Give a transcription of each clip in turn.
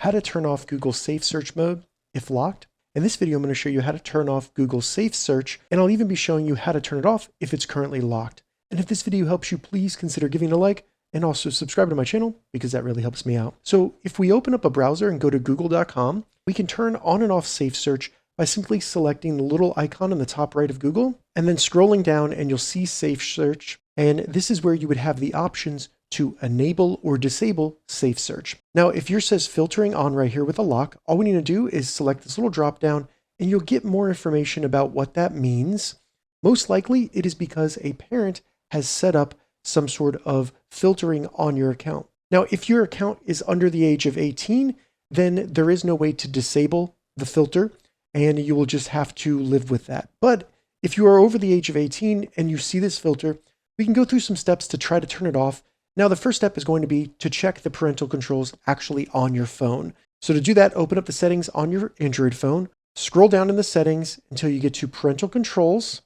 how to turn off Google SafeSearch mode if locked. In this video, I'm going to show you how to turn off Google SafeSearch, and I'll even be showing you how to turn it off if it's currently locked. And if this video helps you, please consider giving it a like and also subscribe to my channel because that really helps me out. So if we open up a browser and go to google.com, we can turn on and off SafeSearch by simply selecting the little icon in the top right of Google and then scrolling down, and you'll see SafeSearch. And this is where you would have the options to enable or disable SafeSearch. Now, if yours says filtering on right here with a lock, all we need to do is select this little drop down and you'll get more information about what that means. Most likely it is because a parent has set up some sort of filtering on your account. Now, if your account is under the age of 18, then there is no way to disable the filter and you will just have to live with that. But if you are over the age of 18 and you see this filter, we can go through some steps to try to turn it off. Now, the first step is going to be to check the parental controls actually on your phone. So to do that, open up the settings on your Android phone, scroll down in the settings until you get to parental controls,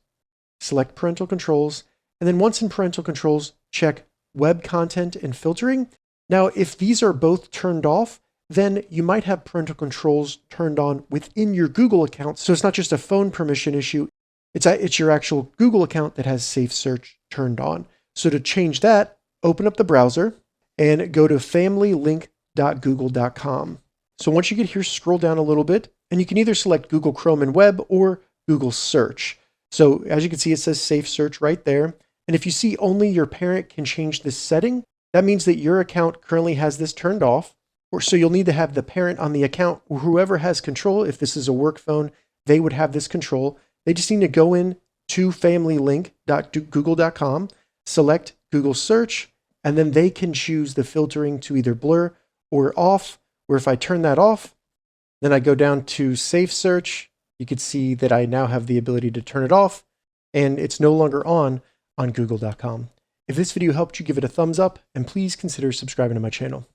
select parental controls, and then once in parental controls, check web content and filtering. Now, if these are both turned off, then you might have parental controls turned on within your Google account. So it's not just a phone permission issue, it's your actual Google account that has SafeSearch turned on. So to change that, open up the browser and go to familylink.google.com. So once you get here, scroll down a little bit and you can either select Google Chrome and Web or Google Search. So as you can see, it says SafeSearch right there. And if you see only your parent can change this setting, that means that your account currently has this turned off. So you'll need to have the parent on the account, or whoever has control. If this is a work phone, they would have this control. They just need to go in to familylink.google.com, select Google Search, and then they can choose the filtering to either blur or off. Or if I turn that off, then I go down to SafeSearch. You can see that I now have the ability to turn it off, and it's no longer on google.com. If this video helped you, give it a thumbs up, and please consider subscribing to my channel.